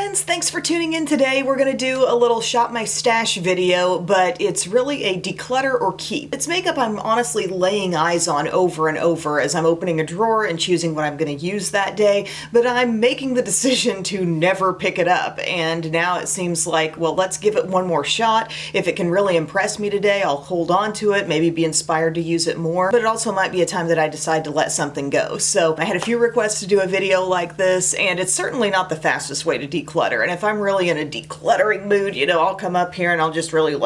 friends, thanks for tuning in today. We're gonna do a little shop my stash video, but it's really a declutter or keep. It's makeup I'm honestly laying eyes on over and over as I'm opening a drawer and choosing what I'm gonna use that day, but I'm making the decision to never pick it up. And now it seems like, well, let's give it one more shot. If it can really impress me today, I'll hold on to it, maybe be inspired to use it more, but it also might be a time that I decide to let something go. So I had a few requests to do a video like this, and it's certainly not the fastest way to declutter. And if I'm really in a decluttering mood, I'll come up here and I'll just really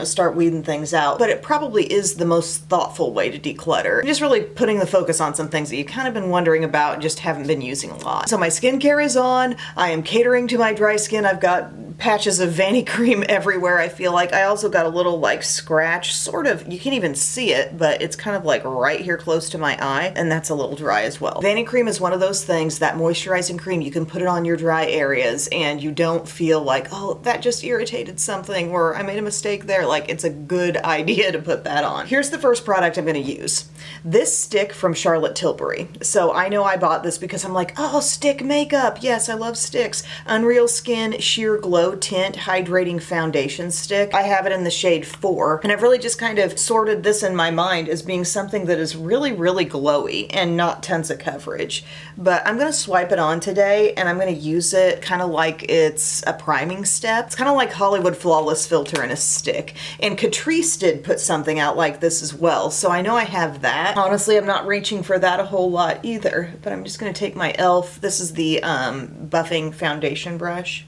start weeding things out. But it probably is the most thoughtful way to declutter. I'm just really putting the focus on some things that you've kind of been wondering about and just haven't been using a lot. So my skincare is on. I am catering to my dry skin. I've got patches of Vanity cream everywhere, I feel like. I also got a little scratch, sort of, you can't even see it, but it's kind of right here close to my eye, and that's a little dry as well. Vanity cream is one of those things, that moisturizing cream, you can put it on your dry areas and you don't feel like, oh, that just irritated something, or I made a mistake there. It's a good idea to put that on. Here's the first product I'm gonna use. This stick from Charlotte Tilbury. So I know I bought this because I'm like, oh, stick makeup. Yes, I love sticks. Unreal Skin Sheer Glow Tint Hydrating Foundation Stick. I have it in the shade 4, and I've really just kind of sorted this in my mind as being something that is really, really glowy and not tons of coverage. But I'm gonna swipe it on today, and I'm gonna use it kind of like it's a priming step. It's kind of like Hollywood Flawless Filter in a stick. And Catrice did put something out like this as well, so I know I have that. Honestly, I'm not reaching for that a whole lot either, but I'm just gonna take my e.l.f. This is the buffing foundation brush.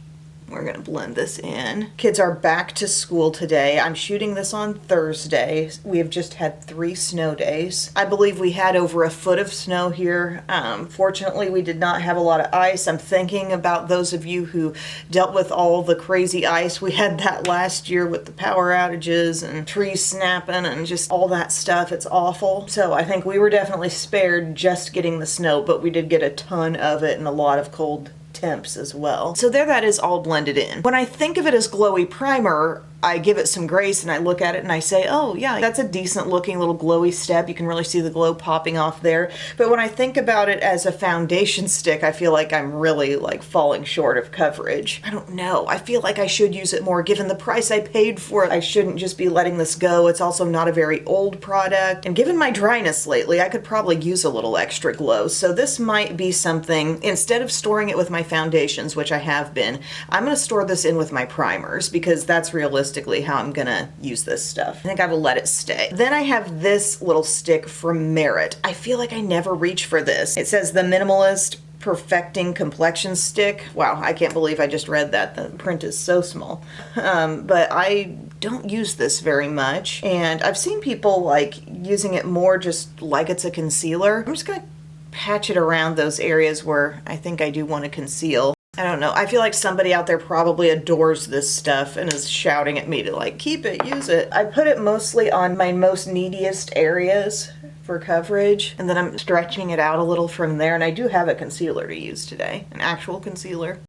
We're gonna blend this in. Kids are back to school today. I'm shooting this on Thursday. We have just had 3 snow days. I believe we had over a foot of snow here. Fortunately, we did not have a lot of ice. I'm thinking about those of you who dealt with all the crazy ice. We had that last year with the power outages and trees snapping and just all that stuff. It's awful. So I think we were definitely spared just getting the snow, but we did get a ton of it and a lot of cold temps as well. So there that is, all blended in. When I think of it as glowy primer, I give it some grace and I look at it and I say, oh yeah, that's a decent looking little glowy step. You can really see the glow popping off there. But when I think about it as a foundation stick, I feel like I'm really falling short of coverage. I don't know. I feel like I should use it more given the price I paid for it. I shouldn't just be letting this go. It's also not a very old product. And given my dryness lately, I could probably use a little extra glow. So this might be something, instead of storing it with my foundations, which I have been, I'm gonna store this in with my primers because that's realistic how I'm gonna use this stuff. I think I will let it stay. Then I have this little stick from Merit. I feel like I never reach for this. It says the Minimalist Perfecting Complexion Stick. Wow, I can't believe I just read that. The print is so small. But I don't use this very much, and I've seen people using it more just like it's a concealer. I'm just gonna patch it around those areas where I think I do want to conceal. I don't know. I feel like somebody out there probably adores this stuff and is shouting at me to keep it, use it. I put it mostly on my most neediest areas for coverage, and then I'm stretching it out a little from there, and I do have a concealer to use today, an actual concealer.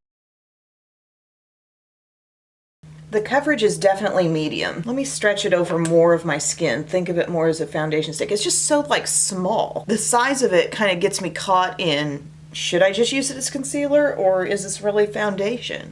The coverage is definitely medium. Let me stretch it over more of my skin. Think of it more as a foundation stick. It's just so small. The size of it kind of gets me caught in, should I just use it as concealer, or is this really foundation?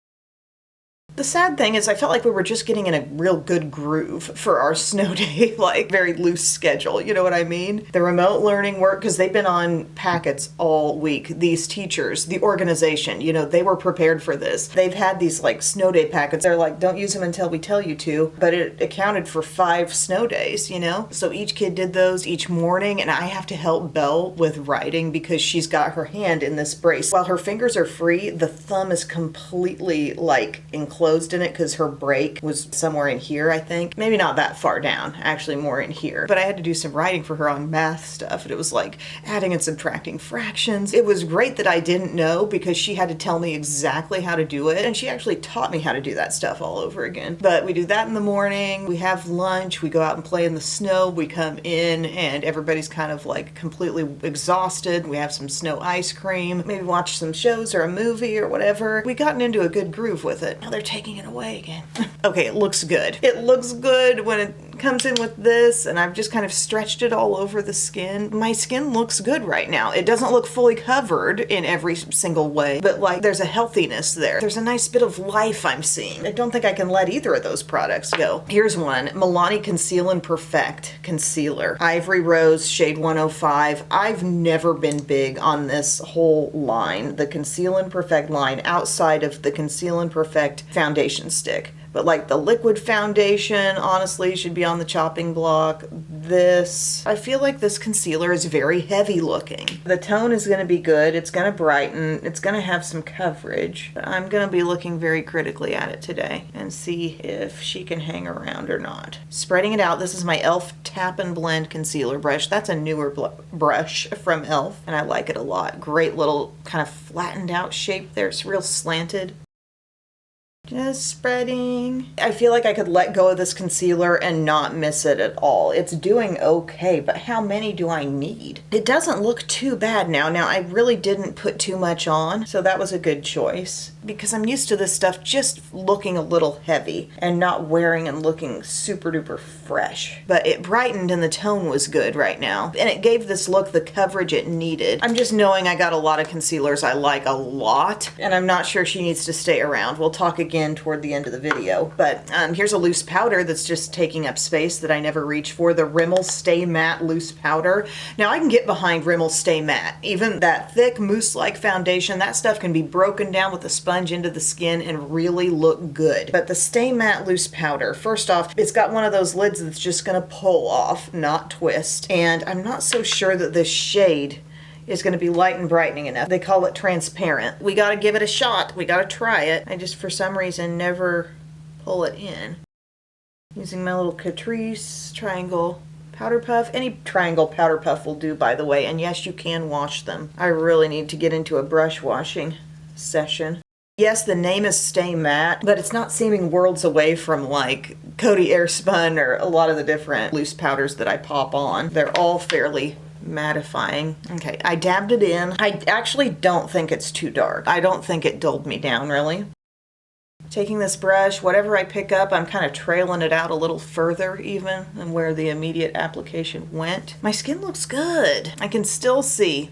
The sad thing is I felt like we were just getting in a real good groove for our snow day, very loose schedule, you know what I mean? The remote learning work, because they've been on packets all week. These teachers, the organization, they were prepared for this. They've had these snow day packets. They're don't use them until we tell you to, but it accounted for 5 snow days, So each kid did those each morning, and I have to help Belle with writing because she's got her hand in this brace. While her fingers are free, the thumb is completely enclosed in it because her break was somewhere in here, I think. Maybe not that far down, actually more in here. But I had to do some writing for her on math stuff, and it was adding and subtracting fractions. It was great that I didn't know because she had to tell me exactly how to do it, and she actually taught me how to do that stuff all over again. But we do that in the morning, we have lunch, we go out and play in the snow, we come in and everybody's kind of completely exhausted. We have some snow ice cream, maybe watch some shows or a movie or whatever. We gotten into a good groove with it. Now they're taking it away again. Okay, it looks good. It looks good when it comes in with this, and I've just kind of stretched it all over the skin. My skin looks good right now. It doesn't look fully covered in every single way, but like there's a healthiness there. There's a nice bit of life I'm seeing. I don't think I can let either of those products go. Here's one, Milani Conceal and Perfect Concealer. Ivory Rose, shade 105. I've never been big on this whole line, the Conceal and Perfect line, outside of the Conceal and Perfect foundation stick. But like the liquid foundation, honestly, should be on the chopping block. This, I feel like this concealer is very heavy looking. The tone is gonna be good. It's gonna brighten. It's gonna have some coverage. But I'm gonna be looking very critically at it today and see if she can hang around or not. Spreading it out, this is my e.l.f. Tap and Blend Concealer Brush. That's a newer brush from e.l.f. and I like it a lot. Great little kind of flattened out shape there. It's real slanted. Just spreading. I feel like I could let go of this concealer and not miss it at all. It's doing okay, but how many do I need? It doesn't look too bad now. Now, I really didn't put too much on, so that was a good choice because I'm used to this stuff just looking a little heavy and not wearing and looking super duper fresh. But it brightened and the tone was good right now. And it gave this look the coverage it needed. I'm just knowing I got a lot of concealers I like a lot, and I'm not sure she needs to stay around. We'll talk again toward the end of the video. But here's a loose powder that's just taking up space that I never reach for, the Rimmel Stay Matte Loose Powder. Now I can get behind Rimmel Stay Matte. Even that thick mousse-like foundation, that stuff can be broken down with a sponge into the skin and really look good. But the Stay Matte Loose Powder, first off, it's got one of those lids that's just gonna pull off, not twist. And I'm not so sure that this shade is going to be light and brightening enough. They call it transparent. We got to give it a shot. We got to try it. I just, for some reason, never pull it in. Using my little Catrice triangle powder puff. Any triangle powder puff will do, by the way. And yes, you can wash them. I really need to get into a brush washing session. Yes, the name is Stay Matte, but it's not seeming worlds away from like Coty Airspun or a lot of the different loose powders that I pop on. They're all fairly mattifying. Okay, I dabbed it in. I actually don't think it's too dark. I don't think it dulled me down, really. Taking this brush, whatever I pick up, I'm kind of trailing it out a little further even than where the immediate application went. My skin looks good. I can still see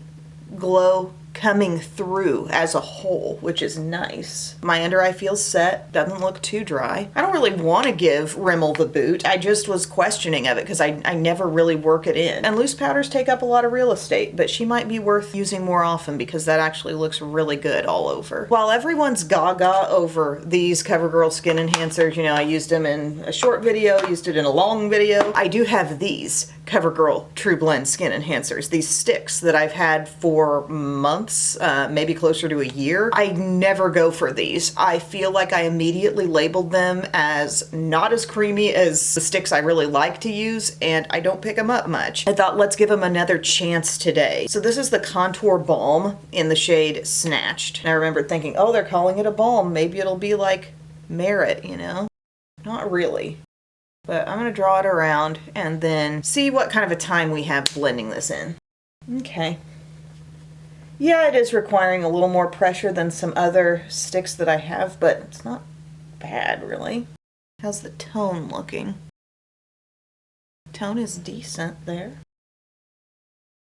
glow coming through as a whole, which is nice. My under eye feels set, doesn't look too dry. I don't really want to give Rimmel the boot. I just was questioning of it because I never really work it in. And loose powders take up a lot of real estate, but she might be worth using more often because that actually looks really good all over. While everyone's gaga over these CoverGirl skin enhancers, you know, I used them in a short video, used it in a long video. I do have these CoverGirl True Blend skin enhancers, these sticks that I've had for months, maybe closer to a year. I never go for these. I feel like I immediately labeled them as not as creamy as the sticks I really like to use, and I don't pick them up much. I thought, let's give them another chance today. So this is the Contour Balm in the shade Snatched. And I remember thinking, oh, they're calling it a balm. Maybe it'll be like Merit, you know? Not really. But I'm gonna draw it around and then see what kind of a time we have blending this in. Okay. Yeah, it is requiring a little more pressure than some other sticks that I have, but it's not bad, really. How's the tone looking? Tone is decent there.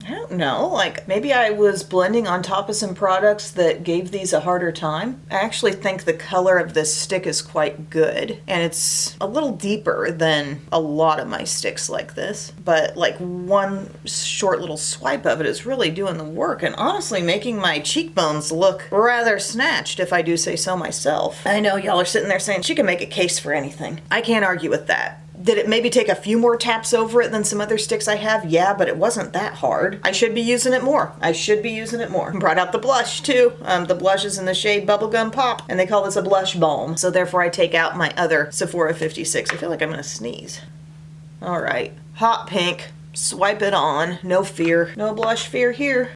I don't know, like maybe I was blending on top of some products that gave these a harder time. I actually think the color of this stick is quite good, and it's a little deeper than a lot of my sticks like this, but like one short little swipe of it is really doing the work and honestly making my cheekbones look rather snatched, if I do say so myself. I know y'all are sitting there saying she can make a case for anything. I can't argue with that. Did it maybe take a few more taps over it than some other sticks I have? Yeah, but it wasn't that hard. I should be using it more. I should be using it more. Brought out the blush too. The blush is in the shade Bubblegum Pop, and they call this a blush balm. So therefore I take out my other Sephora 56. I feel like I'm gonna sneeze. All right, hot pink, swipe it on. No fear, no blush fear here.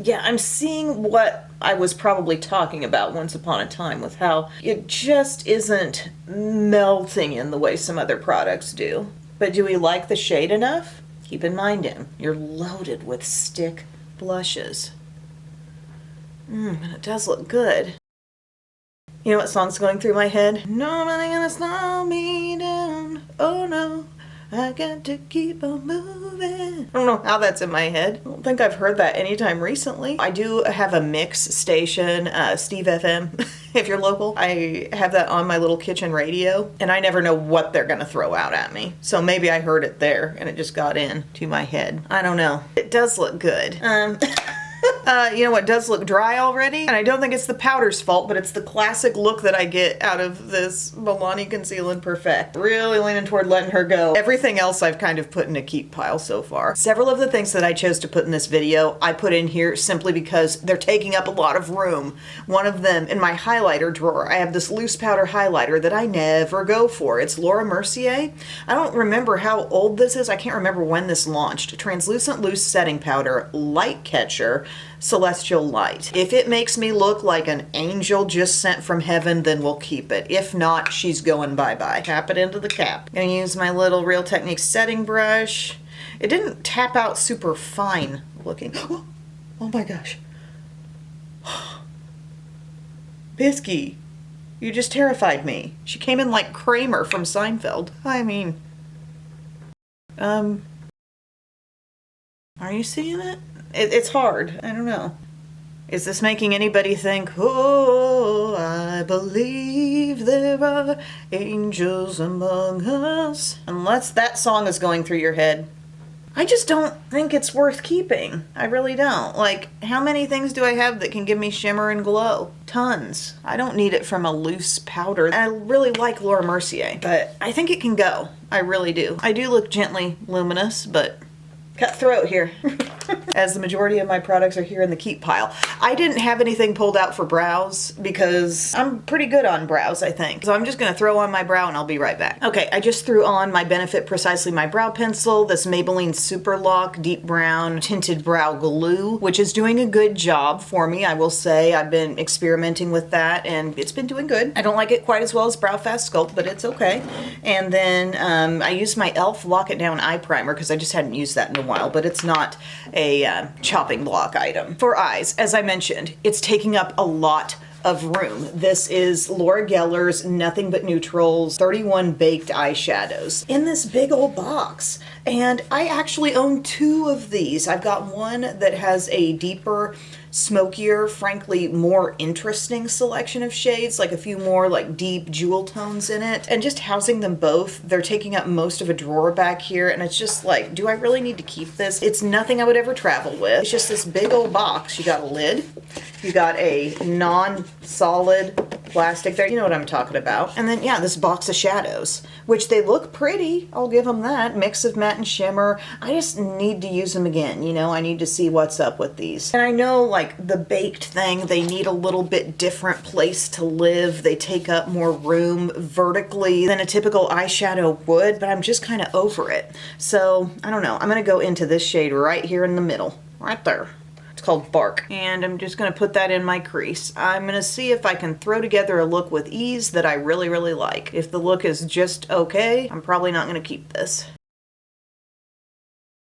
Yeah, I'm seeing what I was probably talking about once upon a time with how it just isn't melting in the way some other products do. But do we like the shade enough? Keep in mind, you're loaded with stick blushes. And it does look good. You know what song's going through my head? Nobody's gonna slow me down. Oh no. I got to keep on moving. I don't know how that's in my head. I don't think I've heard that anytime recently. I do have a mix station, Steve FM, if you're local. I have that on my little kitchen radio, and I never know what they're gonna throw out at me. So maybe I heard it there, and it just got in to my head. I don't know. It does look good. You know what does look dry already? And I don't think it's the powder's fault, but it's the classic look that I get out of this Milani Conceal and Perfect. Really leaning toward letting her go. Everything else I've kind of put in a keep pile so far. Several of the things that I chose to put in this video, I put in here simply because they're taking up a lot of room. One of them, in my highlighter drawer, I have this loose powder highlighter that I never go for. It's Laura Mercier. I don't remember how old this is. I can't remember when this launched. Translucent Loose Setting Powder, Light Catcher, Celestial Light. If it makes me look like an angel just sent from heaven, then we'll keep it. If not, she's going bye-bye. Tap it into the cap. Gonna use my little Real Techniques setting brush. It didn't tap out super fine looking. Oh my gosh. Bisky, you just terrified me. She came in like Kramer from Seinfeld. I mean, are you seeing it? It's hard. I don't know. Is this making anybody think, oh, I believe there are angels among us? Unless that song is going through your head. I just don't think it's worth keeping. I really don't. Like, how many things do I have that can give me shimmer and glow? Tons. I don't need it from a loose powder. I really like Laura Mercier, but I think it can go. I really do. I do look gently luminous, but cutthroat here. As the majority of my products are here in the keep pile. I didn't have anything pulled out for brows because I'm pretty good on brows, I think. So I'm just gonna throw on my brow and I'll be right back. Okay, I just threw on my Benefit Precisely My Brow Pencil, this Maybelline Super Lock Deep Brown Tinted Brow Glue, which is doing a good job for me, I will say. I've been experimenting with that and it's been doing good. I don't like it quite as well as Brow Fast Sculpt, but it's okay. And then I used my e.l.f. Lock It Down Eye Primer because I just hadn't used that in a while, but it's not a chopping block item. For eyes, as I mentioned, it's taking up a lot of room. This is Laura Geller's Nothing But Neutrals 31 Baked Eyeshadows in this big old box. And I actually own two of these. I've got one that has a deeper, smokier, frankly more interesting selection of shades, like a few more like deep jewel tones in it. And just housing them both, they're taking up most of a drawer back here, and it's just like, do I really need to keep this? It's nothing I would ever travel with. It's just this big old box. You got a lid, you got a non-solid plastic there, you know what I'm talking about. And then yeah, this box of shadows, which they look pretty, I'll give them that. Mix of matte and shimmer. I just need to use them again, you know, I need to see what's up with these. And I know like the baked thing, they need a little bit different place to live. They take up more room vertically than a typical eyeshadow would, but I'm just kind of over it. So I don't know, I'm gonna go into this shade right here in the middle, right there. It's called Bark. And I'm just gonna put that in my crease. I'm gonna see if I can throw together a look with ease that I really, really like. If the look is just okay, I'm probably not gonna keep this.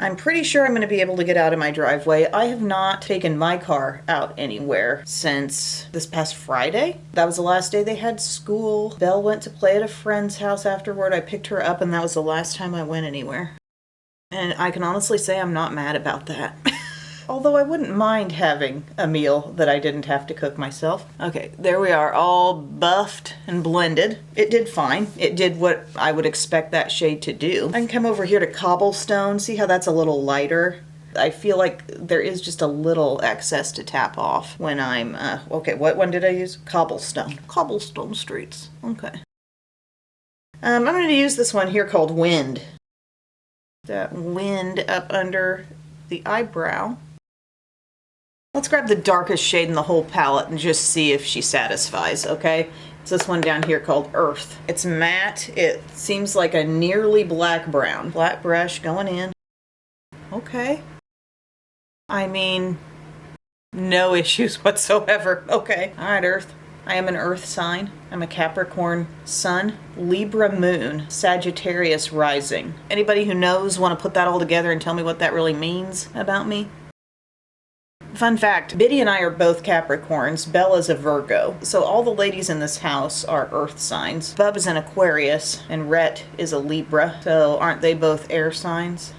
I'm pretty sure I'm going to be able to get out of my driveway. I have not taken my car out anywhere since this past Friday. That was the last day they had school. Belle went to play at a friend's house afterward. I picked her up and that was the last time I went anywhere. And I can honestly say I'm not mad about that. Although I wouldn't mind having a meal that I didn't have to cook myself. Okay, there we are, all buffed and blended. It did fine. It did what I would expect that shade to do. I can come over here to Cobblestone. See how that's a little lighter? I feel like there is just a little excess to tap off when I'm, okay, what one did I use? Cobblestone. Cobblestone Streets. Okay. I'm going to use this one here called Wind. That wind up under the eyebrow. Let's grab the darkest shade in the whole palette and just see if she satisfies, okay? It's this one down here called Earth. It's matte. It seems like a nearly black brown. Flat brush going in. Okay. I mean, no issues whatsoever. Okay. All right, Earth. I am an Earth sign. I'm a Capricorn Sun, Libra Moon, Sagittarius Rising. Anybody who knows want to put that all together and tell me what that really means about me? Fun fact, Biddy and I are both Capricorns. Bella's a Virgo. So all the ladies in this house are earth signs. Bub is an Aquarius and Rhett is a Libra. So aren't they both air signs?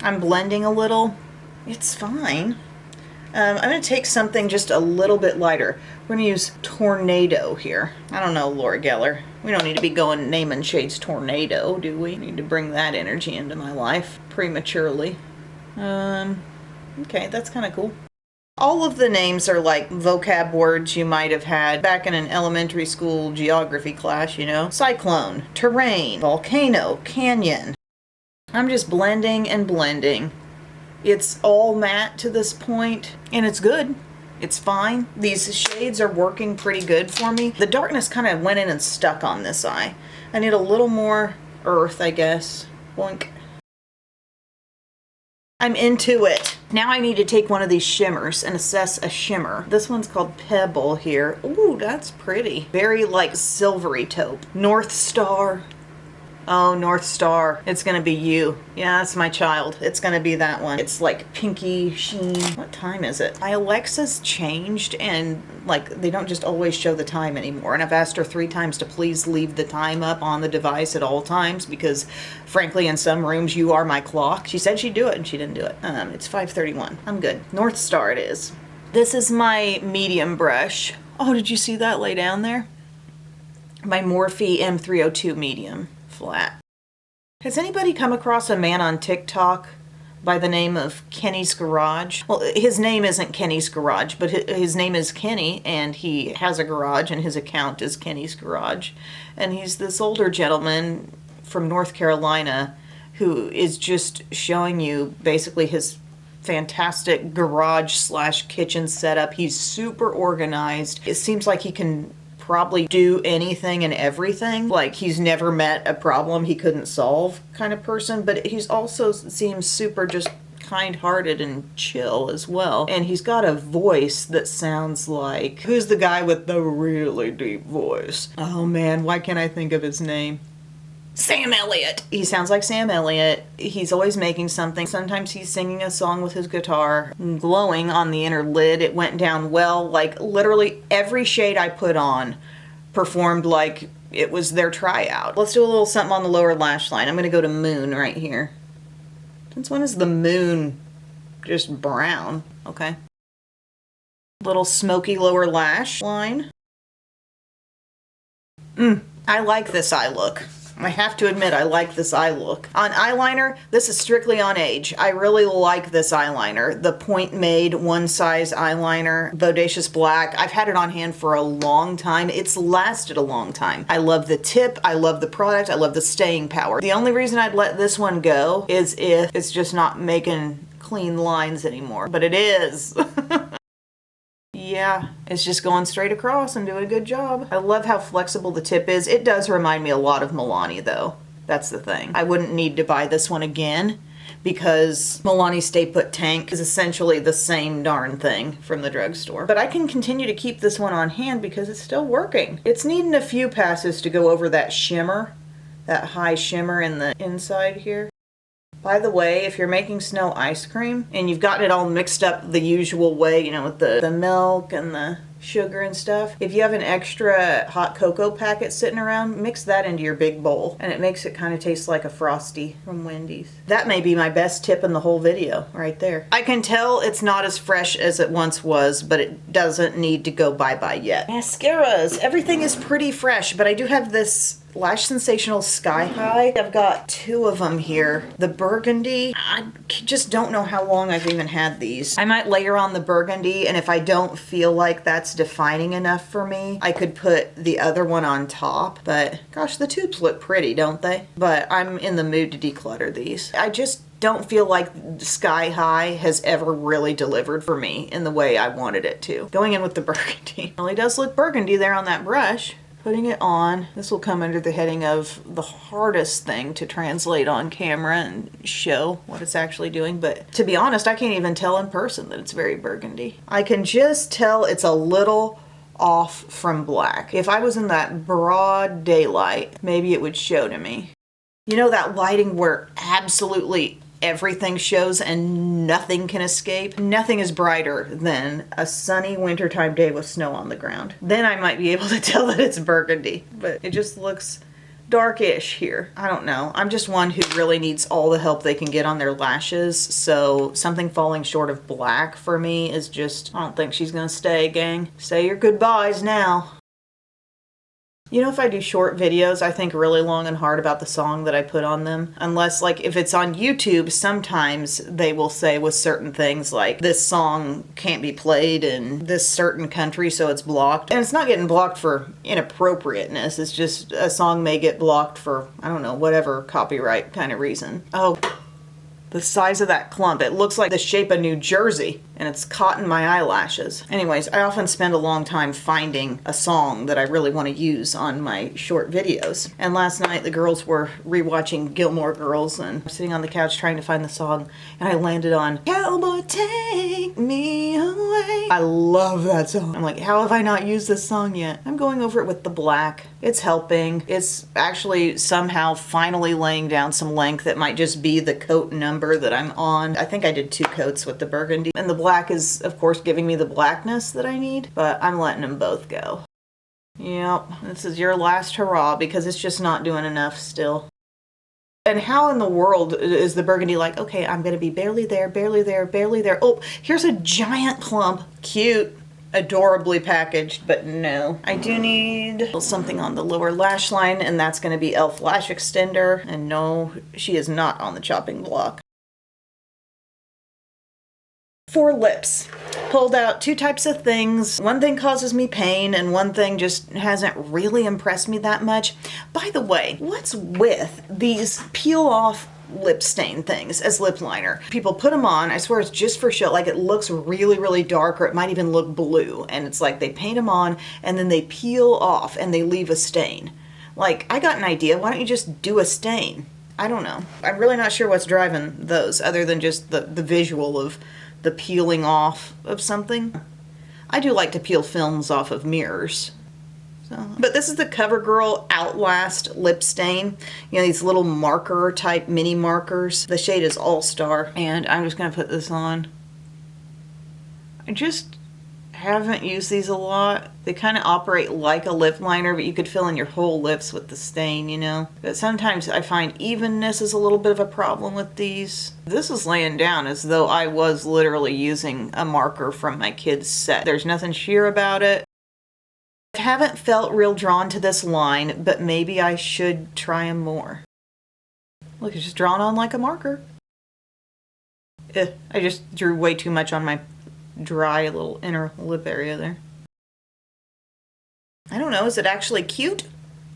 I'm blending a little. It's fine. I'm going to take something just a little bit lighter. We're going to use Tornado here. I don't know, Laura Geller. We don't need to be going naming shades Tornado, do we? Need to bring that energy into my life prematurely. Okay, that's kind of cool. All of the names are like vocab words you might have had back in an elementary school geography class, you know? Cyclone, terrain, volcano, canyon. I'm just blending and blending. It's all matte to this point, and it's good. It's fine. These shades are working pretty good for me. The darkness kind of went in and stuck on this eye. I need a little more earth, I guess. Boink. I'm into it. Now I need to take one of these shimmers and assess a shimmer. This one's called Pebble here. Ooh, that's pretty. Very like silvery taupe. North Star. Oh, North Star. It's gonna be you. Yeah, that's my child. It's gonna be that one. It's like pinky sheen. What time is it? My Alexa's changed and like they don't just always show the time anymore. And I've asked her 3 times to please leave the time up on the device at all times because frankly in some rooms you are my clock. She said she'd do it and she didn't do it. It's 5:31. I'm good. North Star it is. This is my medium brush. Oh, did you see that lay down there? My Morphe M302 medium. Flat. Has anybody come across a man on TikTok by the name of Kenny's Garage? Well, his name isn't Kenny's Garage, but his name is Kenny, and he has a garage, and his account is Kenny's Garage. And he's this older gentleman from North Carolina who is just showing you basically his fantastic garage/kitchen setup. He's super organized. It seems like he can probably do anything and everything. Like he's never met a problem he couldn't solve kind of person, but he's also seems super just kind-hearted and chill as well. And he's got a voice that sounds like, who's the guy with the really deep voice? Oh man, why can't I think of his name? Sam Elliott. He sounds like Sam Elliott. He's always making something. Sometimes he's singing a song with his guitar. Glowing on the inner lid. It went down well. Like literally every shade I put on performed like it was their tryout. Let's do a little something on the lower lash line. I'm going to go to Moon right here. Since when is the moon just brown? Okay. Little smoky lower lash line. I like this eye look. I have to admit, I like this eye look. On eyeliner, this is strictly on age. I really like this eyeliner. The Point Made one size eyeliner, Bodacious Black. I've had it on hand for a long time. It's lasted a long time. I love the tip. I love the product. I love the staying power. The only reason I'd let this one go is if it's just not making clean lines anymore. But it is. Yeah, it's just going straight across and doing a good job. I love how flexible the tip is. It does remind me a lot of Milani though. That's the thing. I wouldn't need to buy this one again because Milani Stay Put Tank is essentially the same darn thing from the drugstore. But I can continue to keep this one on hand because it's still working. It's needing a few passes to go over that shimmer, that high shimmer in the inside here. By the way, if you're making snow ice cream and you've gotten it all mixed up the usual way, you know, with the milk and the sugar and stuff, if you have an extra hot cocoa packet sitting around, mix that into your big bowl and it makes it kind of taste like a Frosty from Wendy's. That may be my best tip in the whole video right there. I can tell it's not as fresh as it once was, but it doesn't need to go bye-bye yet. Mascaras, everything is pretty fresh, but I do have this Lash Sensational Sky High. I've got 2 of them here. The burgundy, I just don't know how long I've even had these. I might layer on the burgundy, and if I don't feel like that's defining enough for me, I could put the other one on top. But gosh, the tubes look pretty, don't they? But I'm in the mood to declutter these. I just don't feel like Sky High has ever really delivered for me in the way I wanted it to. Going in with the burgundy. It really does look burgundy there on that brush. Putting it on, this will come under the heading of the hardest thing to translate on camera and show what it's actually doing, but to be honest, I can't even tell in person that it's very burgundy. I can just tell it's a little off from black. If I was in that broad daylight, maybe it would show to me. You know that lighting where absolutely everything shows and nothing can escape. Nothing is brighter than a sunny wintertime day with snow on the ground. Then I might be able to tell that it's burgundy, but it just looks darkish here. I don't know. I'm just one who really needs all the help they can get on their lashes, so something falling short of black for me is just, I don't think she's gonna stay, gang. Say your goodbyes now. You know, if I do short videos, I think really long and hard about the song that I put on them. Unless, like, if it's on YouTube, sometimes they will say with certain things like, this song can't be played in this certain country, so it's blocked. And it's not getting blocked for inappropriateness. It's just a song may get blocked for, I don't know, whatever copyright kind of reason. Oh, the size of that clump. It looks like the shape of New Jersey, and it's caught in my eyelashes. Anyways, I often spend a long time finding a song that I really want to use on my short videos. And last night the girls were rewatching Gilmore Girls, and I'm sitting on the couch trying to find the song, and I landed on Cowboy Take Me Away. I love that song. I'm like, how have I not used this song yet? I'm going over it with the black. It's helping. It's actually somehow finally laying down some length that might just be the coat number that I'm on. I think I did 2 coats with the burgundy, and the black is of course giving me the blackness that I need, but I'm letting them both go. Yep, this is your last hurrah because it's just not doing enough still. And how in the world is the burgundy like, okay, I'm gonna be barely there, barely there, barely there. Oh, here's a giant clump. Cute. Adorably packaged, but no. I do need something on the lower lash line, and that's gonna be e.l.f. Lash Extender. And no, she is not on the chopping block. For lips, pulled out 2 types of things. One thing causes me pain and one thing just hasn't really impressed me that much. By the way, what's with these peel off lip stain things as lip liner? People put them on, I swear it's just for show, like it looks really, really dark, or it might even look blue, and it's like they paint them on and then they peel off and they leave a stain. Like, I got an idea, why don't you just do a stain? I don't know. I'm really not sure what's driving those other than just the visual of the peeling off of something. I do like to peel films off of mirrors. But this is the CoverGirl Outlast lip stain. You know, these little marker type mini markers. The shade is All Star, and I'm just gonna put this on. I just haven't used these a lot. They kind of operate like a lip liner, but you could fill in your whole lips with the stain, you know? But sometimes I find evenness is a little bit of a problem with these. This is laying down as though I was literally using a marker from my kid's set. There's nothing sheer about it. I haven't felt real drawn to this line, but maybe I should try them more. Look, it's just drawn on like a marker. I just drew way too much on my dry little inner lip area there. I don't know, is it actually cute?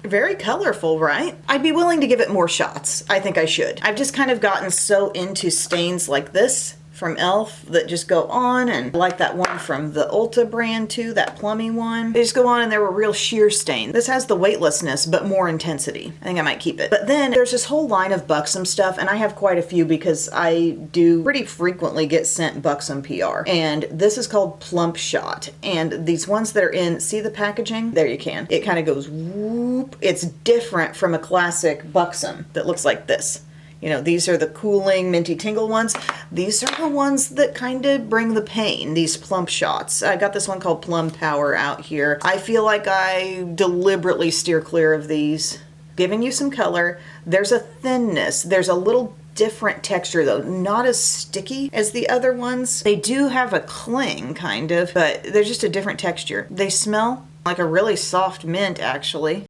Very colorful, right? I'd be willing to give it more shots. I think I should. I've just kind of gotten so into stains like this from e.l.f. that just go on, and I like that one from the Ulta brand too, that plummy one. They just go on and they're a real sheer stain. This has the weightlessness but more intensity. I think I might keep it. But then there's this whole line of Buxom stuff, and I have quite a few because I do pretty frequently get sent Buxom PR. And this is called Plump Shot. And these ones that are in, see the packaging? There you can. It kind of goes whoop. It's different from a classic Buxom that looks like this. You know, these are the cooling, minty tingle ones. These are the ones that kind of bring the pain, these Plump Shots. I got this one called Plum Power out here. I feel like I deliberately steer clear of these. Giving you some color. There's a thinness. There's a little different texture though, not as sticky as the other ones. They do have a cling, kind of, but they're just a different texture. They smell like a really soft mint, actually.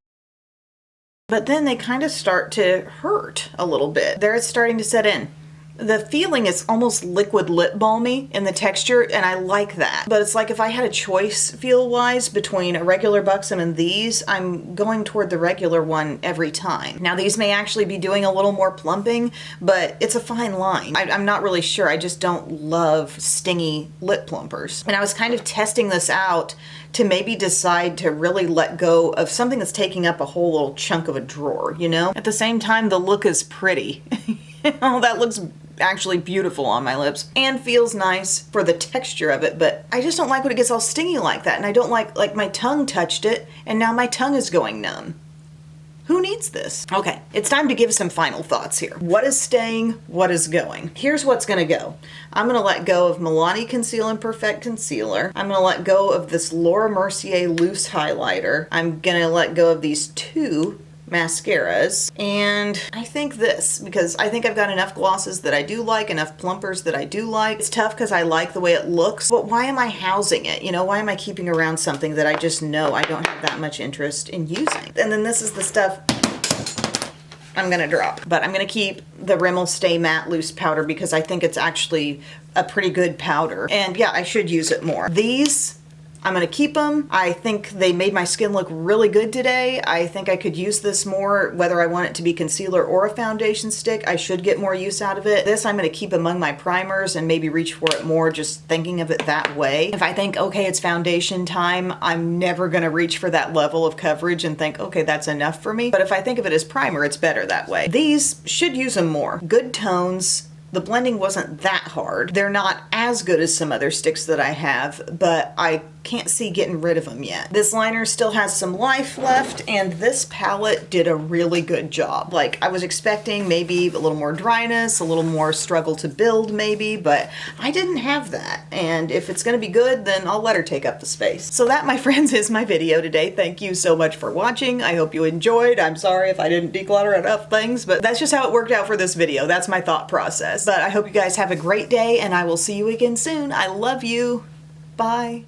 But then they kind of start to hurt a little bit. There it's starting to set in. The feeling is almost liquid lip balmy in the texture, and I like that. But it's like if I had a choice feel-wise between a regular Buxom and these, I'm going toward the regular one every time. Now these may actually be doing a little more plumping, but it's a fine line. I'm not really sure. I just don't love stingy lip plumpers. And I was kind of testing this out to maybe decide to really let go of something that's taking up a whole little chunk of a drawer, you know? At the same time, the look is pretty. Oh, that looks actually beautiful on my lips and feels nice for the texture of it, but I just don't like when it gets all stingy like that, and I don't like my tongue touched it and now my tongue is going numb. Who needs this? Okay, it's time to give some final thoughts here. What is staying? What is going? Here's what's gonna go. I'm gonna let go of Milani Conceal and Perfect Concealer. I'm gonna let go of this Laura Mercier loose highlighter. I'm gonna let go of these two mascaras, and I think this, because I think I've got enough glosses that I do like, enough plumpers that I do like. It's tough because I like the way it looks, but why am I housing it? You know, why am I keeping around something that I just know I don't have that much interest in using? And then this is the stuff I'm gonna drop, but I'm gonna keep the Rimmel Stay Matte Loose Powder because I think it's actually a pretty good powder, and yeah, I should use it more. These, I'm gonna keep them. I think they made my skin look really good today. I think I could use this more, whether I want it to be concealer or a foundation stick. I should get more use out of it. This I'm gonna keep among my primers and maybe reach for it more, just thinking of it that way. If I think, okay, it's foundation time, I'm never gonna reach for that level of coverage and think, okay, that's enough for me. But if I think of it as primer, it's better that way. These should use them more. Good tones. The blending wasn't that hard. They're not as good as some other sticks that I have, but I can't see getting rid of them yet. This liner still has some life left, and this palette did a really good job. Like, I was expecting maybe a little more dryness, a little more struggle to build maybe, but I didn't have that. And if it's gonna be good, then I'll let her take up the space. So that, my friends, is my video today. Thank you so much for watching. I hope you enjoyed. I'm sorry if I didn't declutter enough things, but that's just how it worked out for this video. That's my thought process. But I hope you guys have a great day, and I will see you again soon. I love you. Bye.